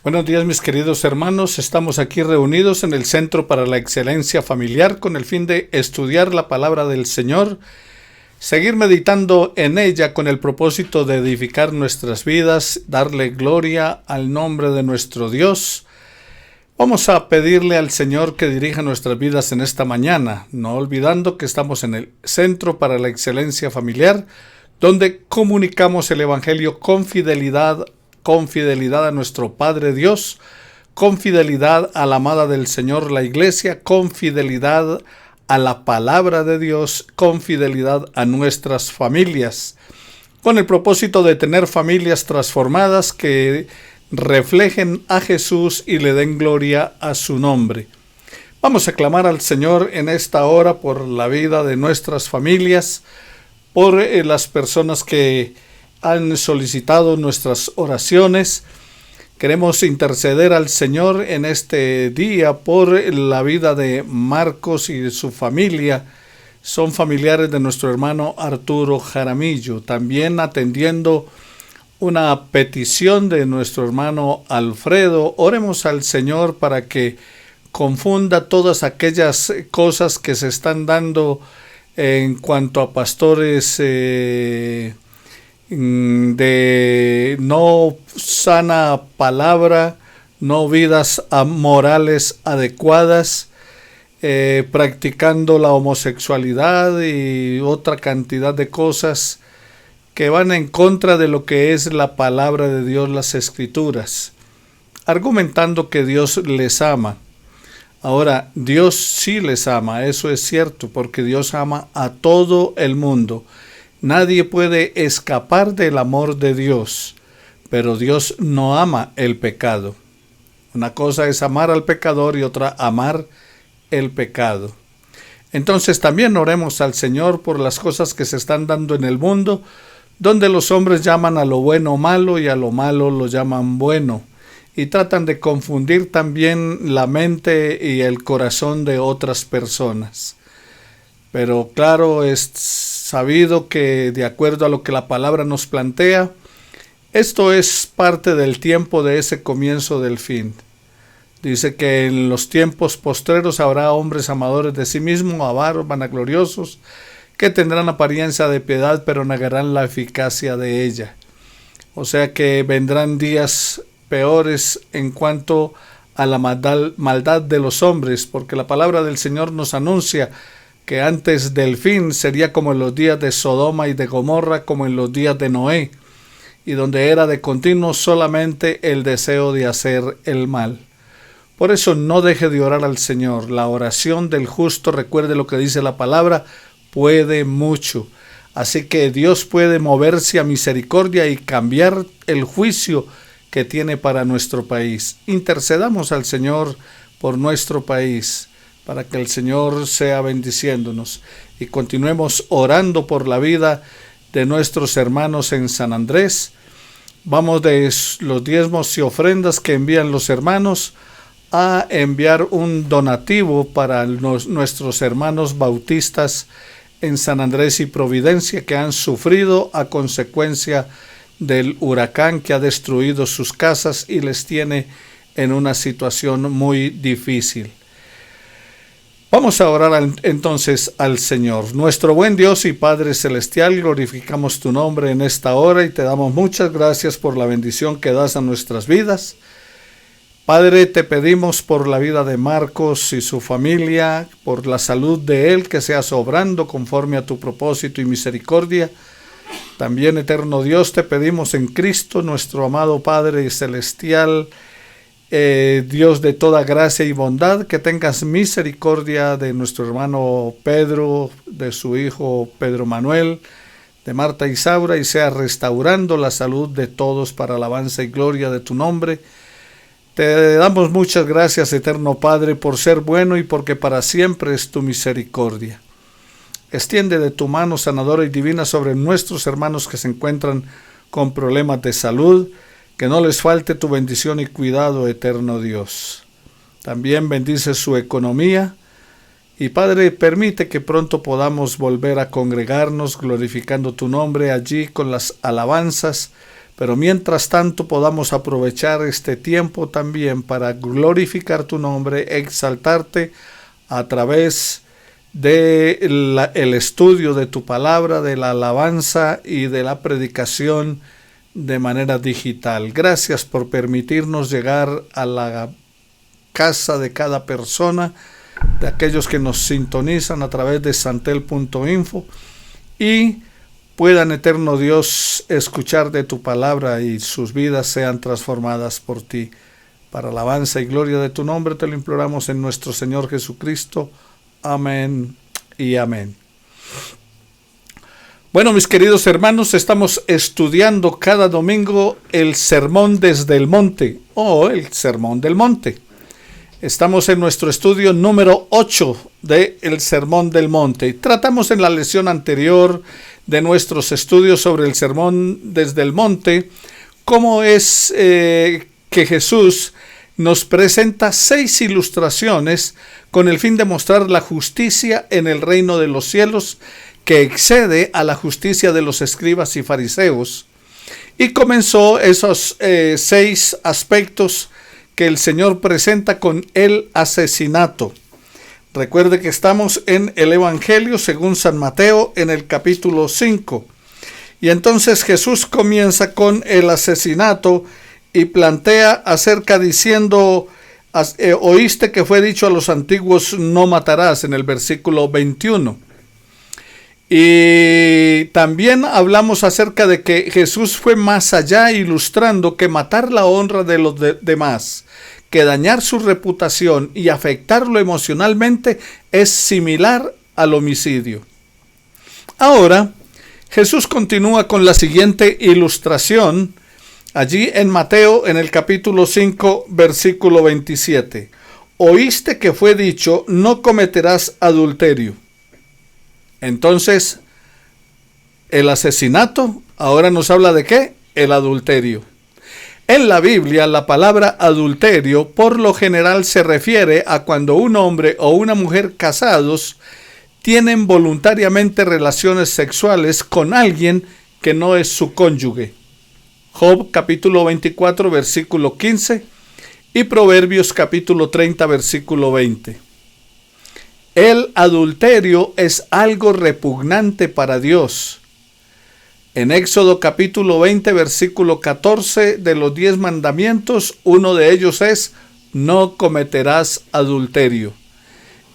Buenos días, mis queridos hermanos. Estamos aquí reunidos en el Centro para la Excelencia Familiar con el fin de estudiar la palabra del Señor, seguir meditando en ella con el propósito de edificar nuestras vidas, darle gloria al nombre de nuestro Dios. Vamos a pedirle al Señor que dirija nuestras vidas en esta mañana, no olvidando que estamos en el Centro para la Excelencia Familiar, donde comunicamos el Evangelio con fidelidad a nuestro Padre Dios, con fidelidad a la amada del Señor, la Iglesia, con fidelidad a la palabra de Dios, con fidelidad a nuestras familias, con el propósito de tener familias transformadas que reflejen a Jesús y le den gloria a su nombre. Vamos a clamar al Señor en esta hora por la vida de nuestras familias, por las personas que han solicitado nuestras oraciones. Queremos interceder al Señor en este día por la vida de Marcos y de su familia. Son familiares de nuestro hermano Arturo Jaramillo. También atendiendo una petición de nuestro hermano Alfredo. Oremos al Señor para que confunda todas aquellas cosas que se están dando en cuanto a pastores de no sana palabra, no vidas morales adecuadas, practicando la homosexualidad y otra cantidad de cosas que van en contra de lo que es la palabra de Dios, las Escrituras, argumentando que Dios les ama. Ahora, Dios sí les ama, eso es cierto, porque Dios ama a todo el mundo. Nadie puede escapar del amor de Dios, pero Dios no ama el pecado. Una cosa es amar al pecador y otra amar el pecado. Entonces también oremos al Señor por las cosas que se están dando en el mundo, donde los hombres llaman a lo bueno malo y a lo malo lo llaman bueno, y tratan de confundir también la mente y el corazón de otras personas. Pero claro, es sabido que de acuerdo a lo que la palabra nos plantea, esto es parte del tiempo de ese comienzo del fin. Dice que en los tiempos postreros habrá hombres amadores de sí mismos, avaros, vanagloriosos, que tendrán apariencia de piedad, pero negarán la eficacia de ella. O sea que vendrán días peores en cuanto a la maldad de los hombres, porque la palabra del Señor nos anuncia que antes del fin sería como en los días de Sodoma y de Gomorra, como en los días de Noé, y donde era de continuo solamente el deseo de hacer el mal. Por eso no deje de orar al Señor. La oración del justo, recuerde lo que dice la palabra, puede mucho. Así que Dios puede moverse a misericordia y cambiar el juicio que tiene para nuestro país. Intercedamos al Señor por nuestro país, para que el Señor sea bendiciéndonos y continuemos orando por la vida de nuestros hermanos en San Andrés. Vamos de los diezmos y ofrendas que envían los hermanos a enviar un donativo para nuestros hermanos bautistas en San Andrés y Providencia que han sufrido a consecuencia del huracán que ha destruido sus casas y les tiene en una situación muy difícil. Vamos a orar entonces al Señor. Nuestro buen Dios y Padre Celestial, glorificamos tu nombre en esta hora y te damos muchas gracias por la bendición que das a nuestras vidas. Padre, te pedimos por la vida de Marcos y su familia, por la salud de él, que seas obrando conforme a tu propósito y misericordia. También, eterno Dios, te pedimos en Cristo, nuestro amado Padre Celestial, Dios de toda gracia y bondad, que tengas misericordia de nuestro hermano Pedro, de su hijo Pedro Manuel, de Marta Isaura, y sea restaurando la salud de todos para alabanza y gloria de tu nombre. Te damos muchas gracias, eterno Padre, por ser bueno y porque para siempre es tu misericordia. Extiende de tu mano sanadora y divina sobre nuestros hermanos que se encuentran con problemas de salud, que no les falte tu bendición y cuidado, eterno Dios. También bendice su economía y, Padre, permite que pronto podamos volver a congregarnos glorificando tu nombre allí con las alabanzas, Pero mientras tanto podamos aprovechar este tiempo también para glorificar tu nombre, exaltarte a través del estudio de tu palabra, de la alabanza y de la predicación de manera digital. Gracias por permitirnos llegar a la casa de cada persona, de aquellos que nos sintonizan a través de santel.info y puedan, eterno Dios, escuchar de tu palabra y sus vidas sean transformadas por ti. Para alabanza y gloria de tu nombre te lo imploramos en nuestro Señor Jesucristo. Amén y amén. Bueno, mis queridos hermanos, estamos estudiando cada domingo el Sermón desde el Monte o el Sermón del Monte. Estamos en nuestro estudio número 8 del Sermón del Monte. Tratamos en la lección anterior de nuestros estudios sobre el Sermón desde el Monte cómo es que Jesús nos presenta 6 ilustraciones con el fin de mostrar la justicia en el reino de los cielos que excede a la justicia de los escribas y fariseos. Y comenzó esos 6 aspectos que el Señor presenta con el asesinato. Recuerde que estamos en el Evangelio según San Mateo en el capítulo 5. Y entonces Jesús comienza con el asesinato y plantea acerca diciendo, oíste que fue dicho a los antiguos, no matarás, en el versículo 21. Y también hablamos acerca de que Jesús fue más allá, ilustrando que matar la honra de los demás, que dañar su reputación y afectarlo emocionalmente es similar al homicidio. Ahora, Jesús continúa con la siguiente ilustración, allí en Mateo, en el capítulo 5, versículo 27. Oíste que fue dicho, no cometerás adulterio. Entonces, el asesinato ahora nos habla de ¿qué? El adulterio. En la Biblia, la palabra adulterio por lo general se refiere a cuando un hombre o una mujer casados tienen voluntariamente relaciones sexuales con alguien que no es su cónyuge. Job capítulo 24 versículo 15 y Proverbios capítulo 30 versículo 20. El adulterio es algo repugnante para Dios. En Éxodo capítulo 20 versículo 14 de los 10 mandamientos, uno de ellos es no cometerás adulterio.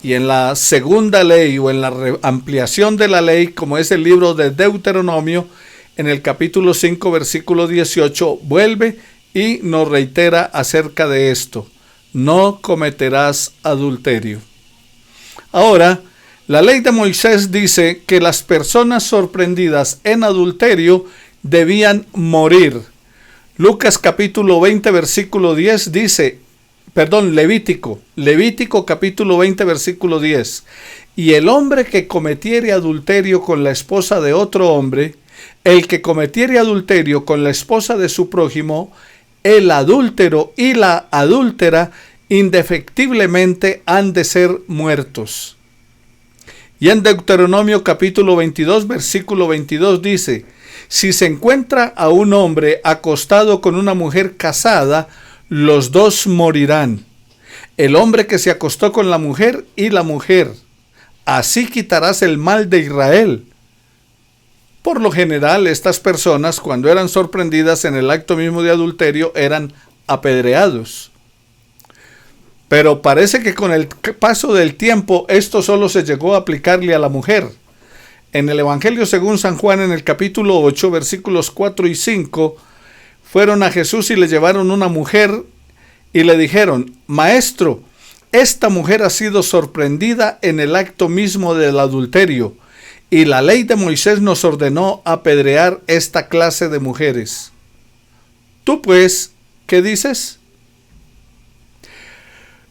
Y en la segunda ley o en la ampliación de la ley, como es el libro de Deuteronomio, en el capítulo 5 versículo 18, vuelve y nos reitera acerca de esto. No cometerás adulterio. Ahora, la ley de Moisés dice que las personas sorprendidas en adulterio debían morir. Lucas capítulo 20 versículo 10 dice, Levítico capítulo 20 versículo 10. Y el hombre que cometiere adulterio con la esposa de otro hombre, el que cometiere adulterio con la esposa de su prójimo, el adúltero y la adúltera, indefectiblemente han de ser muertos. Y en Deuteronomio capítulo 22 versículo 22 dice, si se encuentra a un hombre acostado con una mujer casada, los dos morirán, el hombre que se acostó con la mujer y la mujer. Así quitarás el mal de Israel. Por lo general, estas personas, cuando eran sorprendidas en el acto mismo de adulterio, eran apedreados. Pero parece que con el paso del tiempo esto solo se llegó a aplicarle a la mujer. En el Evangelio según San Juan, en el capítulo 8, versículos 4 y 5, fueron a Jesús y le llevaron una mujer y le dijeron, Maestro, esta mujer ha sido sorprendida en el acto mismo del adulterio, y la ley de Moisés nos ordenó apedrear esta clase de mujeres. ¿Tú pues qué dices?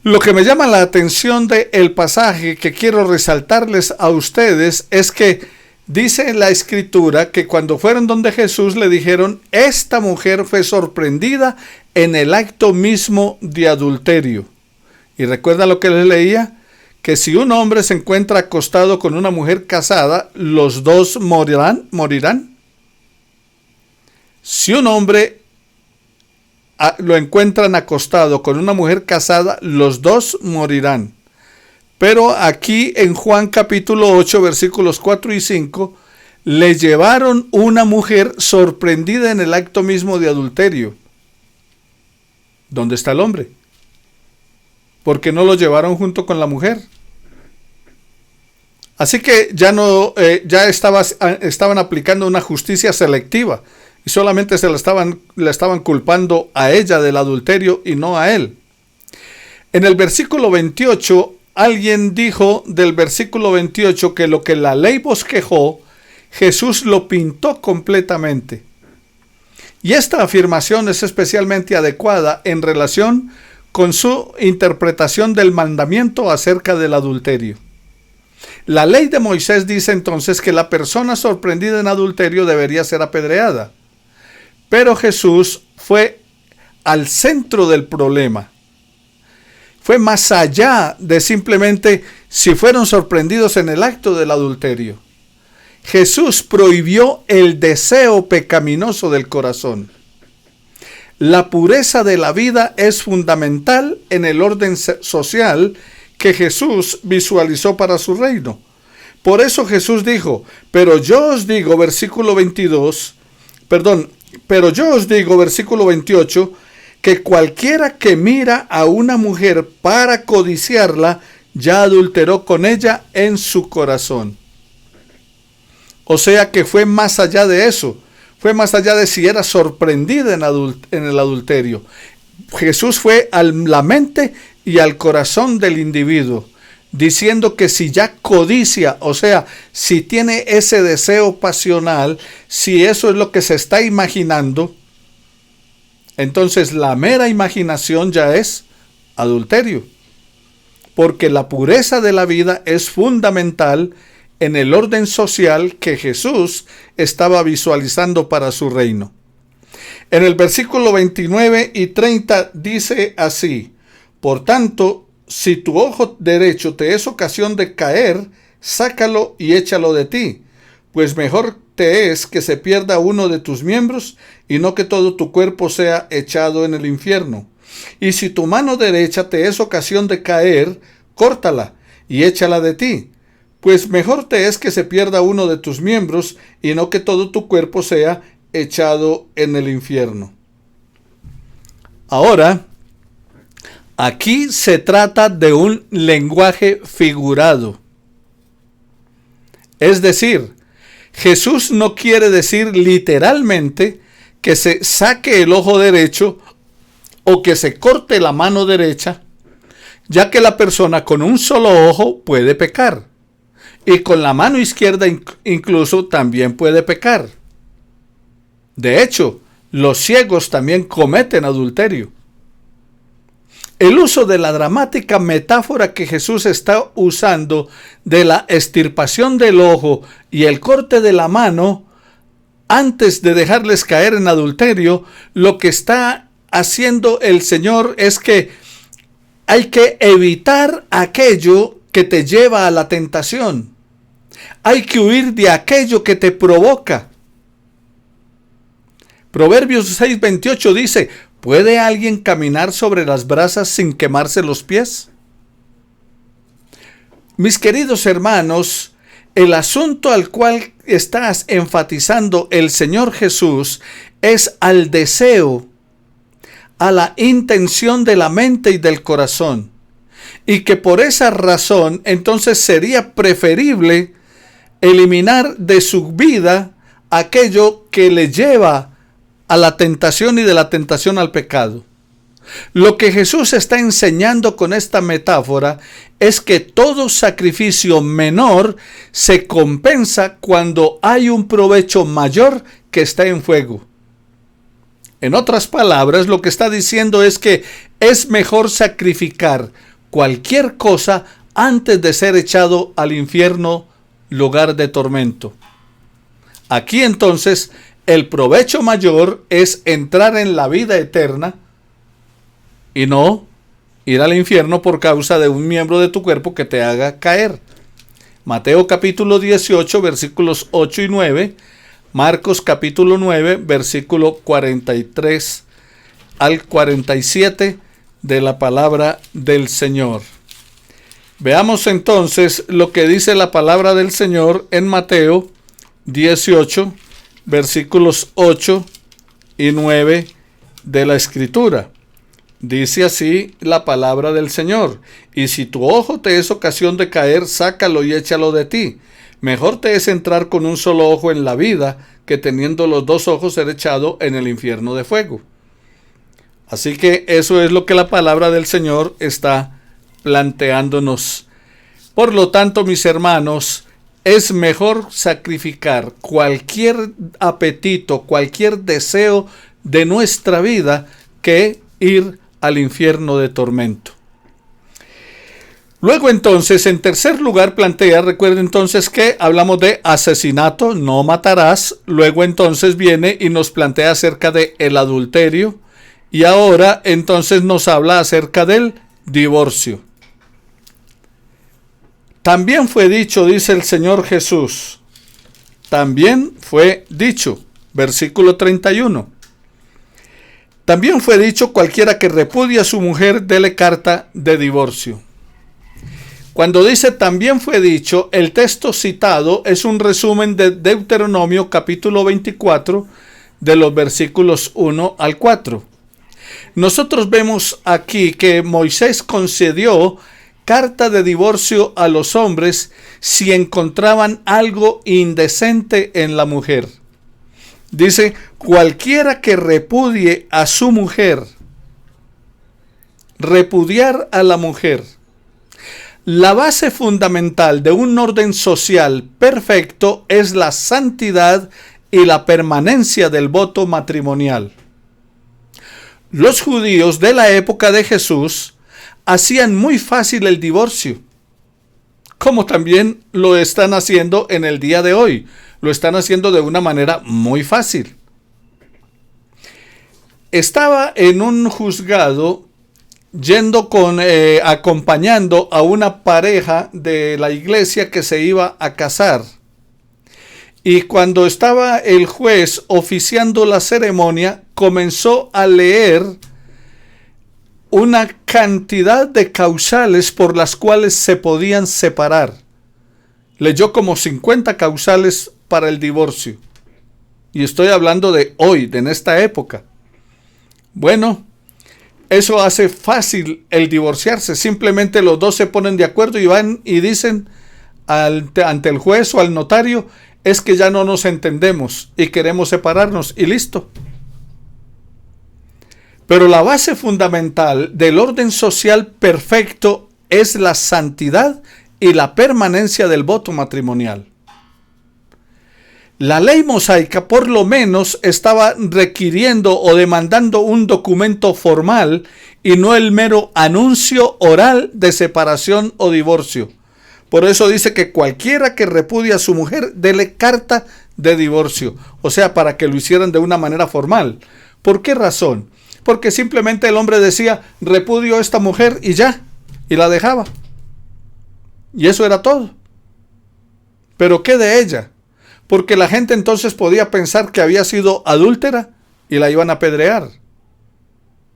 Lo que me llama la atención del pasaje que quiero resaltarles a ustedes es que dice en la Escritura que cuando fueron donde Jesús le dijeron, esta mujer fue sorprendida en el acto mismo de adulterio. Y recuerda lo que les leía, que si un hombre se encuentra acostado con una mujer casada, los dos morirán. Si un hombre lo encuentran acostado con una mujer casada, los dos morirán. Pero aquí en Juan capítulo 8, versículos 4 y 5, le llevaron una mujer sorprendida en el acto mismo de adulterio. ¿Dónde está el hombre? ¿Por qué no lo llevaron junto con la mujer? Así que ya estaban aplicando una justicia selectiva y solamente la estaban culpando a ella del adulterio y no a él. En el versículo 28, alguien dijo del versículo 28 que lo que la ley bosquejó, Jesús lo pintó completamente. Y esta afirmación es especialmente adecuada en relación con su interpretación del mandamiento acerca del adulterio. La ley de Moisés dice entonces que la persona sorprendida en adulterio debería ser apedreada. Pero Jesús fue al centro del problema. Fue más allá de simplemente si fueron sorprendidos en el acto del adulterio. Jesús prohibió el deseo pecaminoso del corazón. La pureza de la vida es fundamental en el orden social que Jesús visualizó para su reino. Por eso Jesús dijo, pero yo os digo, versículo 28, que cualquiera que mira a una mujer para codiciarla, ya adulteró con ella en su corazón. O sea que fue más allá de eso. Fue más allá de si era sorprendida en el adulterio. Jesús fue a la mente y al corazón del individuo, diciendo que si ya codicia, o sea, si tiene ese deseo pasional, si eso es lo que se está imaginando, entonces la mera imaginación ya es adulterio. Porque la pureza de la vida es fundamental en el orden social que Jesús estaba visualizando para su reino. En el versículo 29 y 30 dice así: por tanto, si tu ojo derecho te es ocasión de caer, sácalo y échalo de ti, pues mejor te es que se pierda uno de tus miembros y no que todo tu cuerpo sea echado en el infierno. Y si tu mano derecha te es ocasión de caer, córtala y échala de ti, pues mejor te es que se pierda uno de tus miembros y no que todo tu cuerpo sea echado en el infierno. Ahora, aquí se trata de un lenguaje figurado. Es decir, Jesús no quiere decir literalmente que se saque el ojo derecho o que se corte la mano derecha, ya que la persona con un solo ojo puede pecar. Y con la mano izquierda incluso también puede pecar. De hecho, los ciegos también cometen adulterio. El uso de la dramática metáfora que Jesús está usando de la extirpación del ojo y el corte de la mano antes de dejarles caer en adulterio, lo que está haciendo el Señor es que hay que evitar aquello que te lleva a la tentación. Hay que huir de aquello que te provoca. Proverbios 6:28 dice: ¿puede alguien caminar sobre las brasas sin quemarse los pies? Mis queridos hermanos, el asunto al cual estás enfatizando el Señor Jesús es al deseo, a la intención de la mente y del corazón. Y que por esa razón entonces sería preferible eliminar de su vida aquello que le lleva a la tentación y de la tentación al pecado. Lo que Jesús está enseñando con esta metáfora es que todo sacrificio menor se compensa cuando hay un provecho mayor que está en juego. En otras palabras, lo que está diciendo es que es mejor sacrificar cualquier cosa antes de ser echado al infierno, lugar de tormento. Aquí entonces el provecho mayor es entrar en la vida eterna y no ir al infierno por causa de un miembro de tu cuerpo que te haga caer. Mateo capítulo 18 versículos 8 y 9 Marcos capítulo 9, versículo 43 al 47 de la palabra del Señor. Veamos entonces lo que dice la palabra del Señor en Mateo 18, versículos 8 y 9 de la Escritura. Dice así la palabra del Señor: y si tu ojo te es ocasión de caer, sácalo y échalo de ti. Mejor te es entrar con un solo ojo en la vida, que teniendo los dos ojos ser echado en el infierno de fuego. Así que eso es lo que la palabra del Señor está planteándonos. Por lo tanto, mis hermanos, es mejor sacrificar cualquier apetito, cualquier deseo de nuestra vida que ir al infierno de tormento. Luego entonces, en tercer lugar plantea, recuerden entonces que hablamos de asesinato, no matarás. Luego entonces viene y nos plantea acerca de el adulterio. Y ahora entonces nos habla acerca del divorcio. También fue dicho, dice el Señor Jesús. También fue dicho, versículo 31. También fue dicho: cualquiera que repudie a su mujer, dele carta de divorcio. Cuando dice también fue dicho, el texto citado es un resumen de Deuteronomio capítulo 24, de los versículos 1 al 4. Nosotros vemos aquí que Moisés concedió carta de divorcio a los hombres si encontraban algo indecente en la mujer. Dice: cualquiera que repudie a su mujer. Repudiar a la mujer. La base fundamental de un orden social perfecto es la santidad y la permanencia del voto matrimonial. Los judíos de la época de Jesús hacían muy fácil el divorcio, como también lo están haciendo en el día de hoy. Lo están haciendo de una manera muy fácil. Estaba en un juzgado acompañando a una pareja de la iglesia que se iba a casar. Y cuando estaba el juez oficiando la ceremonia, comenzó a leer una cantidad de causales por las cuales se podían separar. Leyó como 50 causales para el divorcio. Y estoy hablando de hoy, en esta época. Bueno, eso hace fácil el divorciarse. Simplemente los dos se ponen de acuerdo y van y dicen ante el juez o al notario: es que ya no nos entendemos y queremos separarnos, y listo. Pero la base fundamental del orden social perfecto es la santidad y la permanencia del voto matrimonial. La ley mosaica por lo menos estaba requiriendo o demandando un documento formal y no el mero anuncio oral de separación o divorcio. Por eso dice que cualquiera que repudie a su mujer, dele carta de divorcio. O sea, para que lo hicieran de una manera formal. ¿Por qué razón? Porque simplemente el hombre decía: repudio a esta mujer, y ya, y la dejaba. Y eso era todo. ¿Pero qué de ella? Porque la gente entonces podía pensar que había sido adúltera y la iban a apedrear.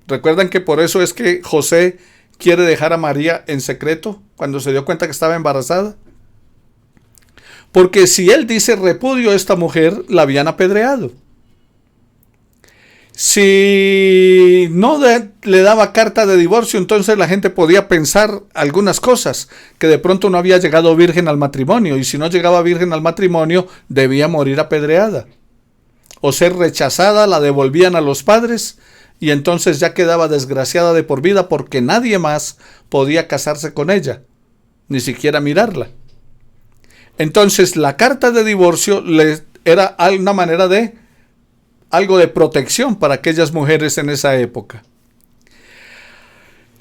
¿Recuerdan que por eso es que José quiere dejar a María en secreto cuando se dio cuenta que estaba embarazada? Porque si él dice repudio a esta mujer, la habían apedreado. Si no le daba carta de divorcio, entonces la gente podía pensar algunas cosas, que de pronto no había llegado virgen al matrimonio, y si no llegaba virgen al matrimonio, debía morir apedreada o ser rechazada, la devolvían a los padres, y entonces ya quedaba desgraciada de por vida, porque nadie más podía casarse con ella, ni siquiera mirarla. Entonces la carta de divorcio era una manera de algo de protección para aquellas mujeres en esa época.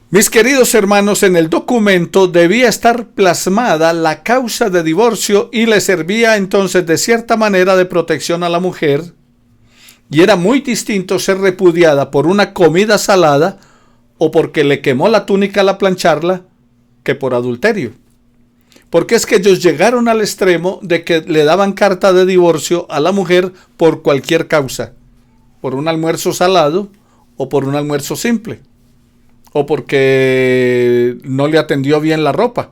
Mis queridos hermanos, en el documento debía estar plasmada la causa de divorcio y le servía entonces de cierta manera de protección a la mujer, y era muy distinto ser repudiada por una comida salada o porque le quemó la túnica al plancharla que por adulterio. Porque es que ellos llegaron al extremo de que le daban carta de divorcio a la mujer por cualquier causa. Por un almuerzo salado o por un almuerzo simple. O porque no le atendió bien la ropa.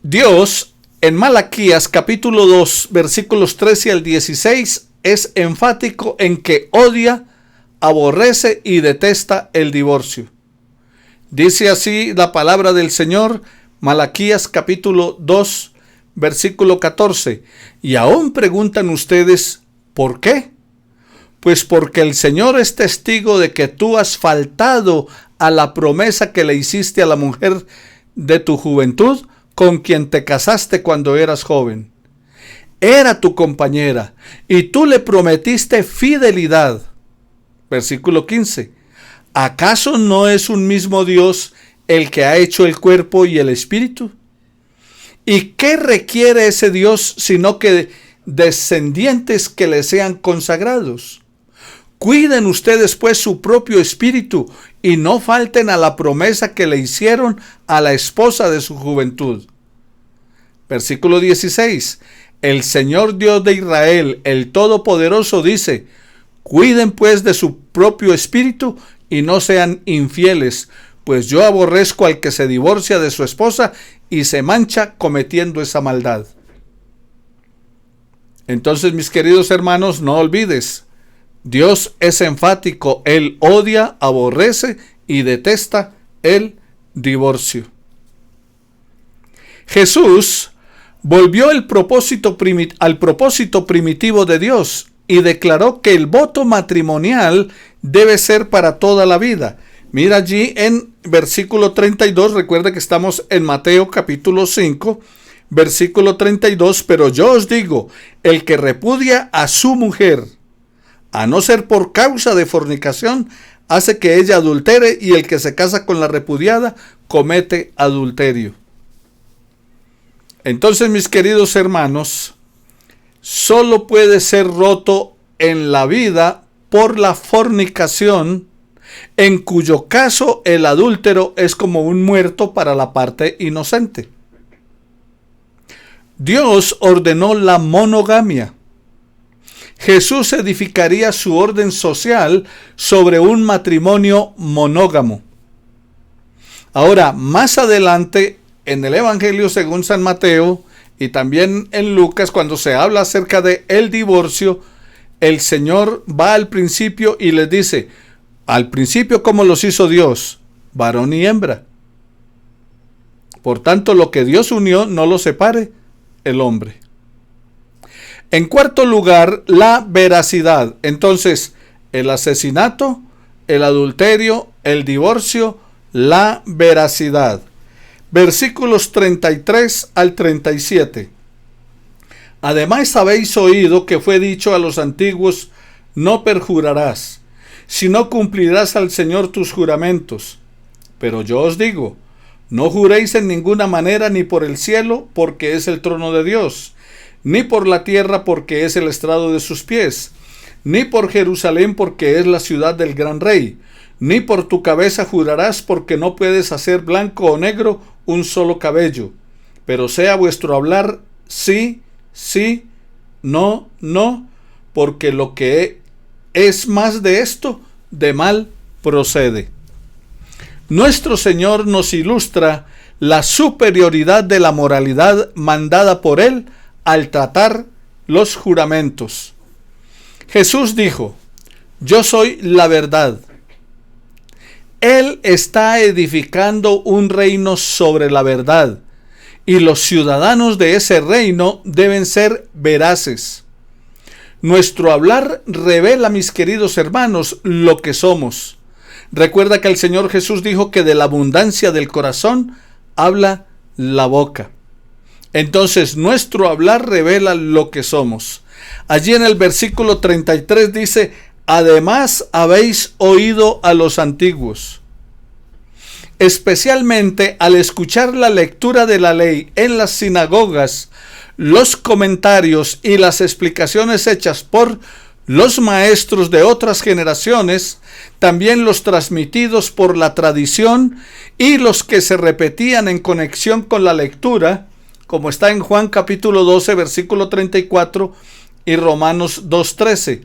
Dios, en Malaquías capítulo 2, versículos 13 al 16, es enfático en que odia, aborrece y detesta el divorcio. Dice así la palabra del Señor, Malaquías capítulo 2, versículo 14. Y aún preguntan ustedes, ¿por qué? Pues porque el Señor es testigo de que tú has faltado a la promesa que le hiciste a la mujer de tu juventud, con quien te casaste cuando eras joven. Era tu compañera, y tú le prometiste fidelidad. Versículo 15. ¿Acaso no es un mismo Dios el que ha hecho el cuerpo y el espíritu? ¿Y qué requiere ese Dios sino que descendientes que le sean consagrados? Cuiden ustedes pues su propio espíritu y no falten a la promesa que le hicieron a la esposa de su juventud. Versículo 16. El Señor Dios de Israel, el Todopoderoso, dice: cuiden pues de su propio espíritu y no sean infieles, pues yo aborrezco al que se divorcia de su esposa y se mancha cometiendo esa maldad. Entonces, mis queridos hermanos, no olvides, Dios es enfático, Él odia, aborrece y detesta el divorcio. Jesús volvió al propósito primitivo de Dios y declaró que el voto matrimonial debe ser para toda la vida. Mira allí en versículo 32, recuerda que estamos en Mateo capítulo 5, versículo 32, pero yo os digo, el que repudia a su mujer, a no ser por causa de fornicación, hace que ella adultere, y el que se casa con la repudiada comete adulterio. Entonces, mis queridos hermanos, solo puede ser roto en la vida por la fornicación, en cuyo caso el adúltero es como un muerto para la parte inocente. Dios ordenó la monogamia. Jesús edificaría su orden social sobre un matrimonio monógamo. Ahora, más adelante, en el Evangelio según San Mateo y también en Lucas, cuando se habla acerca de el divorcio, el Señor va al principio y les dice: al principio, ¿cómo los hizo Dios? Varón y hembra. Por tanto, lo que Dios unió, no lo separe el hombre. En cuarto lugar, la veracidad. Entonces, el asesinato, el adulterio, el divorcio, la veracidad. Versículos 33 al 37. Además habéis oído que fue dicho a los antiguos: no perjurarás, sino cumplirás al Señor tus juramentos. Pero yo os digo, no juréis en ninguna manera, ni por el cielo, porque es el trono de Dios, ni por la tierra, porque es el estrado de sus pies, ni por Jerusalén, porque es la ciudad del gran rey, ni por tu cabeza jurarás, porque no puedes hacer blanco o negro un solo cabello. Pero sea vuestro hablar sí, sí, no, no, porque lo que es más de esto, de mal procede. Nuestro Señor nos ilustra la superioridad de la moralidad mandada por Él al tratar los juramentos. Jesús dijo: yo soy la verdad. Él está edificando un reino sobre la verdad, y los ciudadanos de ese reino deben ser veraces. Nuestro hablar revela, mis queridos hermanos, lo que somos. Recuerda que el Señor Jesús dijo que de la abundancia del corazón habla la boca. Entonces, nuestro hablar revela lo que somos. Allí en el versículo 33 dice: además habéis oído a los antiguos. Especialmente al escuchar la lectura de la ley en las sinagogas, los comentarios y las explicaciones hechas por los maestros de otras generaciones, también los transmitidos por la tradición y los que se repetían en conexión con la lectura, como está en Juan capítulo 12, versículo 34 y Romanos 2:13.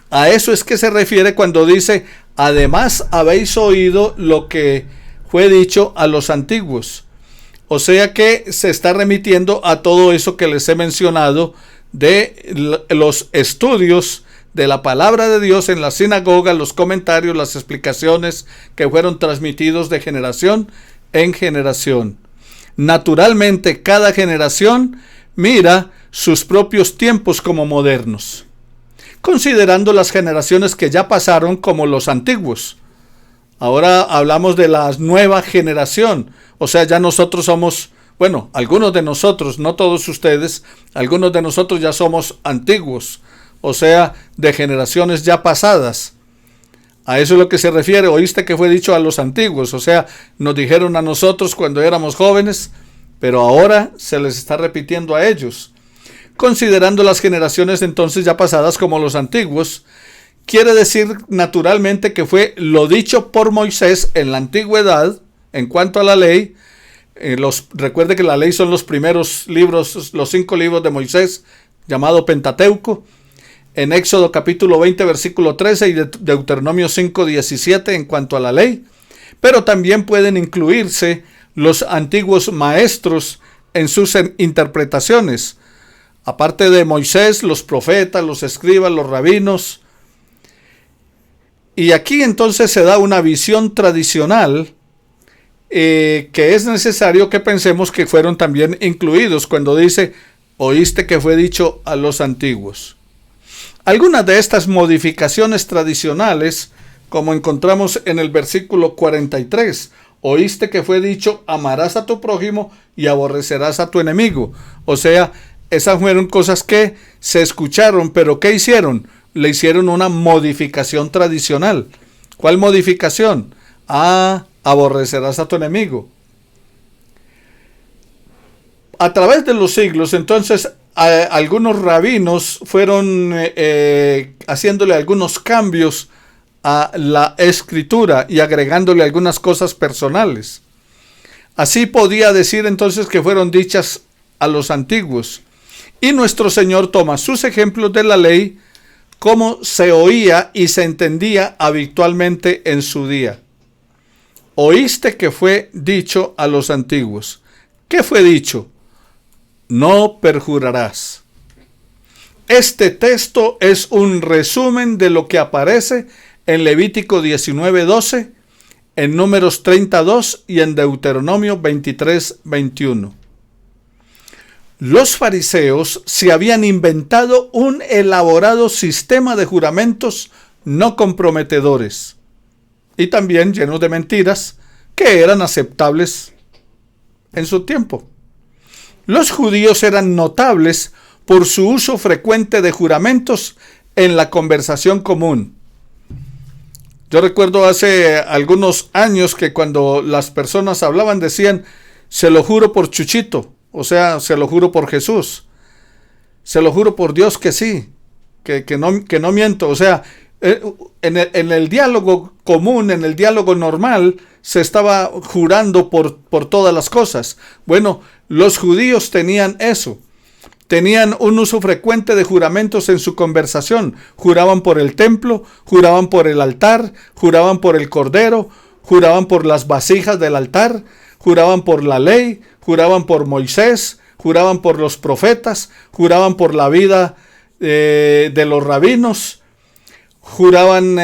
A eso es que se refiere cuando dice: además habéis oído lo que fue dicho a los antiguos. O sea que se está remitiendo a todo eso que les he mencionado de los estudios de la palabra de Dios en la sinagoga, los comentarios, las explicaciones que fueron transmitidos de generación en generación. Naturalmente, cada generación mira sus propios tiempos como modernos, considerando las generaciones que ya pasaron como los antiguos. Ahora hablamos de la nueva generación, o sea, ya nosotros somos, bueno, algunos de nosotros, no todos ustedes, algunos de nosotros ya somos antiguos, o sea, de generaciones ya pasadas. A eso es lo que se refiere: oíste que fue dicho a los antiguos, o sea, nos dijeron a nosotros cuando éramos jóvenes, pero ahora se les está repitiendo a ellos. Considerando las generaciones entonces ya pasadas como los antiguos, quiere decir naturalmente que fue lo dicho por Moisés en la antigüedad en cuanto a la ley. Recuerde que la ley son los primeros libros, los 5 libros de Moisés, llamado Pentateuco. En Éxodo capítulo 20, versículo 13 y Deuteronomio 5, 17 en cuanto a la ley. Pero también pueden incluirse los antiguos maestros en sus interpretaciones. Aparte de Moisés, los profetas, los escribas, los rabinos. Y aquí entonces se da una visión tradicional que es necesario que pensemos que fueron también incluidos cuando dice: oíste que fue dicho a los antiguos. Algunas de estas modificaciones tradicionales, como encontramos en el versículo 43, oíste que fue dicho: amarás a tu prójimo y aborrecerás a tu enemigo. O sea, esas fueron cosas que se escucharon, pero ¿qué hicieron? Le hicieron una modificación tradicional. ¿Cuál modificación? Aborrecerás a tu enemigo. A través de los siglos, entonces, algunos rabinos fueron haciéndole algunos cambios a la escritura y agregándole algunas cosas personales. Así podía decir entonces que fueron dichas a los antiguos. Y nuestro Señor toma sus ejemplos de la ley, como se oía y se entendía habitualmente en su día. Oíste que fue dicho a los antiguos. ¿Qué fue dicho? No perjurarás. Este texto es un resumen de lo que aparece en Levítico 19:12, en Números 32 y en Deuteronomio 23:21. Los fariseos se habían inventado un elaborado sistema de juramentos no comprometedores y también llenos de mentiras que eran aceptables en su tiempo. Los judíos eran notables por su uso frecuente de juramentos en la conversación común. Yo recuerdo hace algunos años que cuando las personas hablaban decían: se lo juro por Chuchito, o sea, se lo juro por Jesús, se lo juro por Dios que sí, que no miento. O sea, en el diálogo común, en el diálogo normal, se estaba jurando por todas las cosas. Bueno, los judíos tenían eso. Tenían un uso frecuente de juramentos en su conversación. Juraban por el templo, juraban por el altar, juraban por el cordero, juraban por las vasijas del altar, juraban por la ley, juraban por Moisés, juraban por los profetas, juraban por la vida de los rabinos, juraban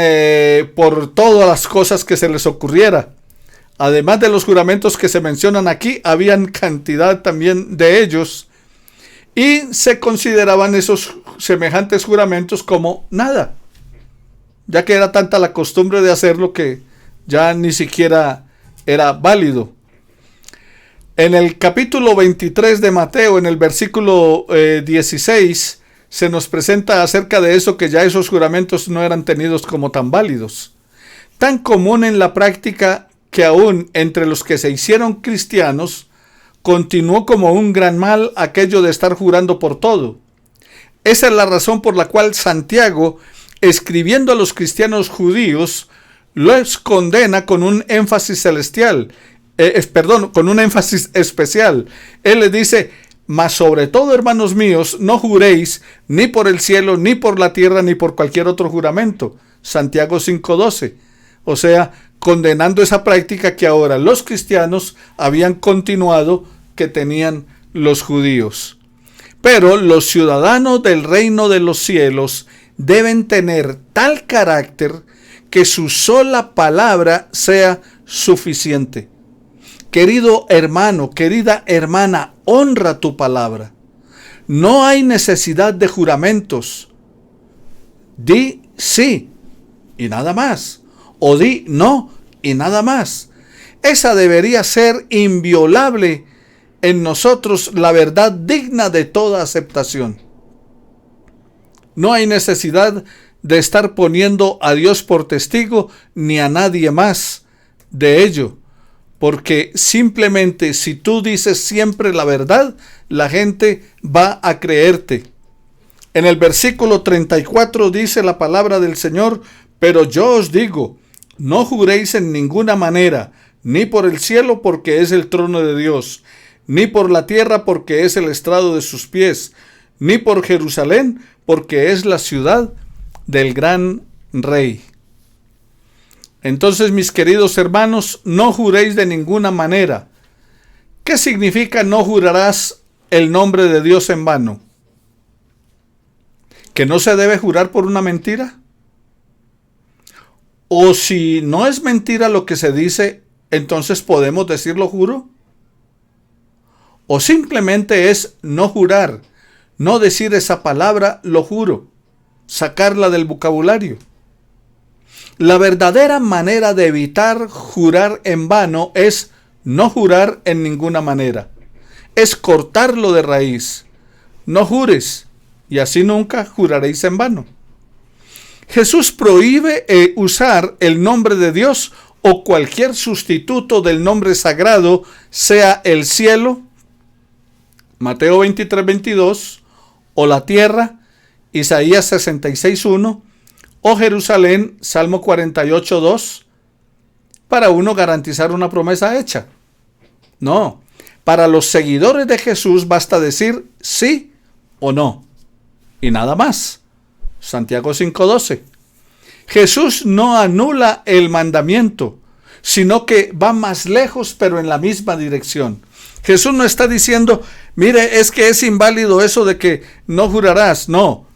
por todas las cosas que se les ocurriera. Además de los juramentos que se mencionan aquí, habían cantidad también de ellos, y se consideraban esos semejantes juramentos como nada, ya que era tanta la costumbre de hacerlo que ya ni siquiera era válido. En el capítulo 23 de Mateo, en el versículo 16, se nos presenta acerca de eso, que ya esos juramentos no eran tenidos como tan válidos. Tan común en la práctica que aún entre los que se hicieron cristianos, continuó como un gran mal aquello de estar jurando por todo. Esa es la razón por la cual Santiago escribiendo a los cristianos judíos, los condena con un énfasis celestial, con un énfasis especial. Él les dice: mas sobre todo, hermanos míos, no juréis ni por el cielo, ni por la tierra, ni por cualquier otro juramento. Santiago 5:12. O sea, condenando esa práctica que ahora los cristianos habían continuado, que tenían los judíos. Pero los ciudadanos del reino de los cielos deben tener tal carácter que su sola palabra sea suficiente. Querido hermano, querida hermana, honra tu palabra. No hay necesidad de juramentos. Di sí y nada más. O di no y nada más. Esa debería ser inviolable en nosotros, la verdad digna de toda aceptación. No hay necesidad de estar poniendo a Dios por testigo ni a nadie más de ello. Porque simplemente si tú dices siempre la verdad, la gente va a creerte. En el versículo 34 dice la palabra del Señor: pero yo os digo, no juréis en ninguna manera, ni por el cielo, porque es el trono de Dios, ni por la tierra, porque es el estrado de sus pies, ni por Jerusalén, porque es la ciudad del gran rey. Entonces, mis queridos hermanos, no juréis de ninguna manera. ¿Qué significa no jurarás el nombre de Dios en vano? ¿Que no se debe jurar por una mentira? O si no es mentira lo que se dice, entonces podemos decirlo juro. O simplemente es no jurar, no decir esa palabra, lo juro, sacarla del vocabulario. La verdadera manera de evitar jurar en vano es no jurar en ninguna manera. Es cortarlo de raíz. No jures, y así nunca juraréis en vano. Jesús prohíbe usar el nombre de Dios o cualquier sustituto del nombre sagrado, sea el cielo, Mateo 23:22, o la tierra, Isaías 66:1, o Jerusalén, Salmo 48:2, para uno garantizar una promesa hecha. No, para los seguidores de Jesús basta decir sí o no, y nada más. Santiago 5:12. Jesús no anula el mandamiento, sino que va más lejos, pero en la misma dirección. Jesús no está diciendo: mire, es que es inválido eso de que no jurarás. No,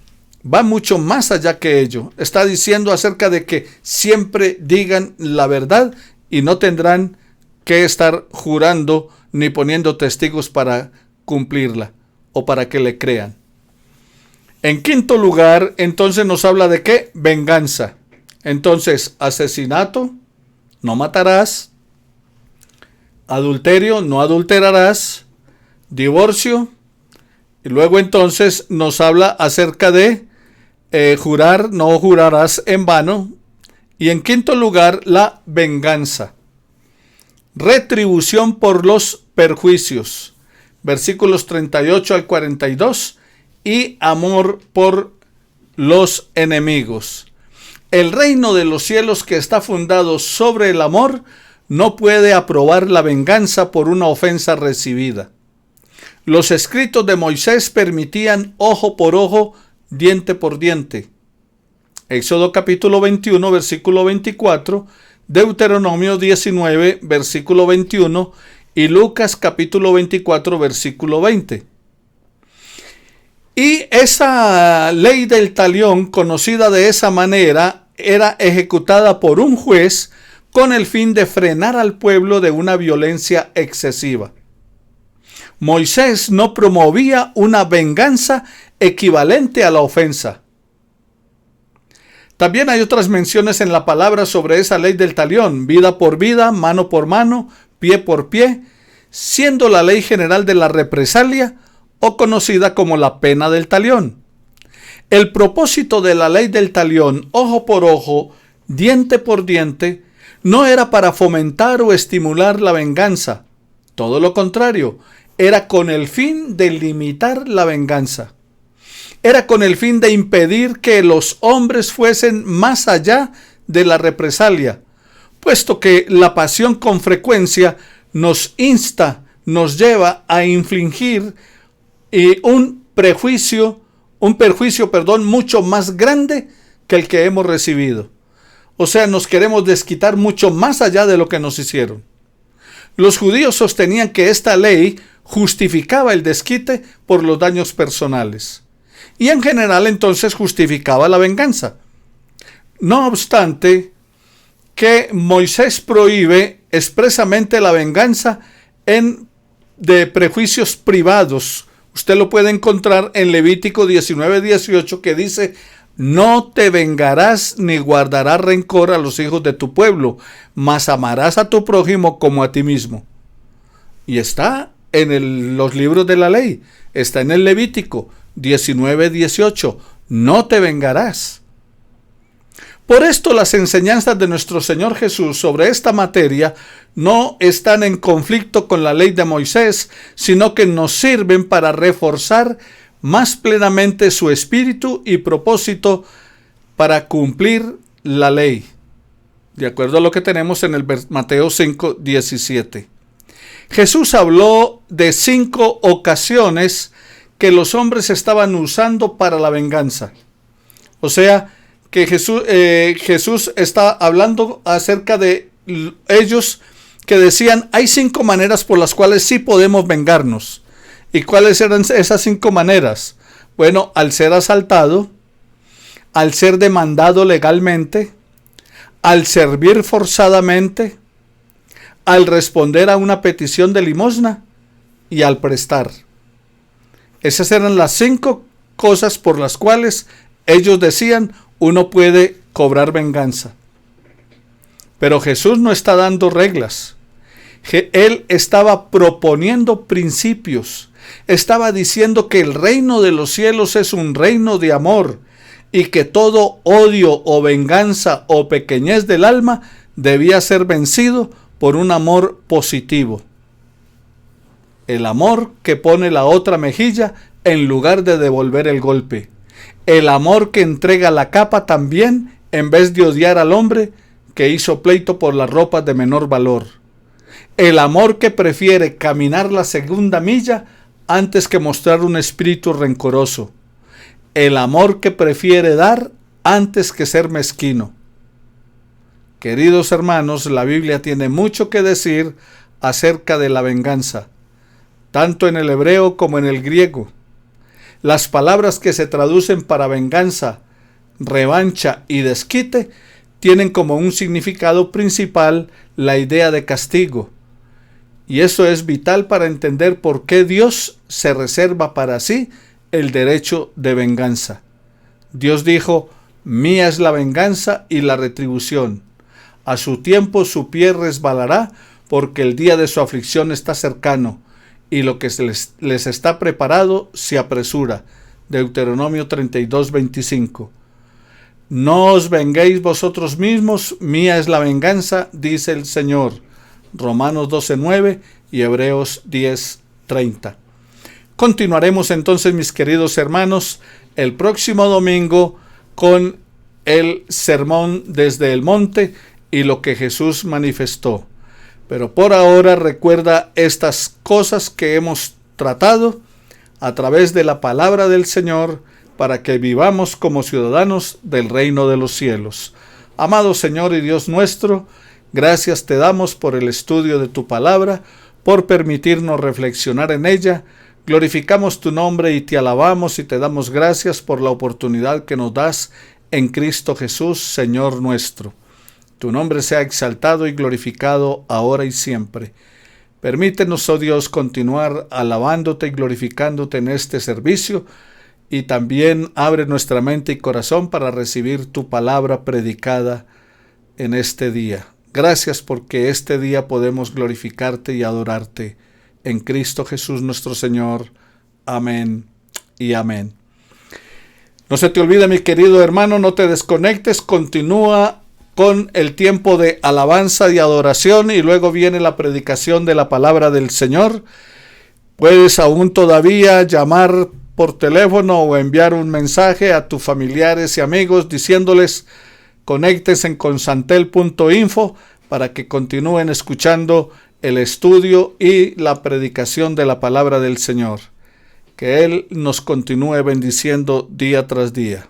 va mucho más allá que ello. Está diciendo acerca de que siempre digan la verdad y no tendrán que estar jurando ni poniendo testigos para cumplirla o para que le crean. En quinto lugar, entonces nos habla de ¿qué? Venganza. Entonces, asesinato, no matarás. Adulterio, no adulterarás. Divorcio. Y luego entonces nos habla acerca de jurar, no jurarás en vano. Y en quinto lugar, la venganza. Retribución por los perjuicios. Versículos 38 al 42. Y amor por los enemigos. El reino de los cielos, que está fundado sobre el amor, no puede aprobar la venganza por una ofensa recibida. Los escritos de Moisés permitían ojo por ojo, diente por diente. Éxodo capítulo 21, versículo 24, Deuteronomio 19, versículo 21 y Lucas capítulo 24, versículo 20. Y esa ley del talión, conocida de esa manera, era ejecutada por un juez con el fin de frenar al pueblo de una violencia excesiva. Moisés no promovía una venganza equivalente a la ofensa. También hay otras menciones en la palabra sobre esa ley del talión: vida por vida, mano por mano, pie por pie, siendo la ley general de la represalia o conocida como la pena del talión. El propósito de la ley del talión, ojo por ojo, diente por diente, no era para fomentar o estimular la venganza. Todo lo contrario, era con el fin de limitar la venganza. era con el fin de impedir que los hombres fuesen más allá de la represalia, puesto que la pasión con frecuencia nos insta, nos lleva a infligir un perjuicio, mucho más grande que el que hemos recibido. O sea, nos queremos desquitar mucho más allá de lo que nos hicieron. Los judíos sostenían que esta ley justificaba el desquite por los daños personales. Y en general entonces justificaba la venganza. No obstante, que Moisés prohíbe expresamente la venganza de prejuicios privados. Usted lo puede encontrar en Levítico 19:18, que dice: no te vengarás ni guardarás rencor a los hijos de tu pueblo, mas amarás a tu prójimo como a ti mismo. Y está en los libros de la ley, está en el Levítico 19:18, no te vengarás. Por esto las enseñanzas de nuestro Señor Jesús sobre esta materia no están en conflicto con la ley de Moisés, sino que nos sirven para reforzar más plenamente su espíritu y propósito para cumplir la ley, de acuerdo a lo que tenemos en el Mateo 5:17. Jesús habló de 5 ocasiones que los hombres estaban usando para la venganza. O sea, que Jesús está hablando acerca de ellos que decían: hay 5 maneras por las cuales sí podemos vengarnos. ¿Y cuáles eran esas 5 maneras? Bueno, al ser asaltado, al ser demandado legalmente, al servir forzadamente, al responder a una petición de limosna y al prestar. Esas eran las 5 cosas por las cuales ellos decían: uno puede cobrar venganza. Pero Jesús no está dando reglas. Él estaba proponiendo principios. Estaba diciendo que el reino de los cielos es un reino de amor y que todo odio o venganza o pequeñez del alma debía ser vencido por un amor positivo. El amor que pone la otra mejilla en lugar de devolver el golpe. El amor que entrega la capa también en vez de odiar al hombre que hizo pleito por las ropas de menor valor. El amor que prefiere caminar la segunda milla antes que mostrar un espíritu rencoroso. El amor que prefiere dar antes que ser mezquino. Queridos hermanos, la Biblia tiene mucho que decir acerca de la venganza, tanto en el hebreo como en el griego. Las palabras que se traducen para venganza, revancha y desquite tienen como un significado principal la idea de castigo. Y eso es vital para entender por qué Dios se reserva para sí el derecho de venganza. Dios dijo: mía es la venganza y la retribución. A su tiempo su pie resbalará, porque el día de su aflicción está cercano, y lo que les está preparado se apresura. Deuteronomio 32:25. No os venguéis vosotros mismos, mía es la venganza, dice el Señor. Romanos 12:9 y Hebreos 10:30. Continuaremos entonces, mis queridos hermanos, el próximo domingo con el sermón desde el monte y lo que Jesús manifestó. Pero por ahora recuerda estas cosas que hemos tratado a través de la palabra del Señor para que vivamos como ciudadanos del reino de los cielos. Amado Señor y Dios nuestro, gracias te damos por el estudio de tu palabra, por permitirnos reflexionar en ella. Glorificamos tu nombre y te alabamos y te damos gracias por la oportunidad que nos das en Cristo Jesús, Señor nuestro. Tu nombre sea exaltado y glorificado ahora y siempre. Permítenos, oh Dios, continuar alabándote y glorificándote en este servicio, y también abre nuestra mente y corazón para recibir tu palabra predicada en este día. Gracias porque este día podemos glorificarte y adorarte. En Cristo Jesús nuestro Señor. Amén y amén. No se te olvide, mi querido hermano, no te desconectes, continúa con el tiempo de alabanza y adoración y luego viene la predicación de la palabra del Señor. Puedes aún todavía llamar por teléfono o enviar un mensaje a tus familiares y amigos diciéndoles conéctense con santel.info para que continúen escuchando el estudio y la predicación de la palabra del Señor. Que Él nos continúe bendiciendo día tras día.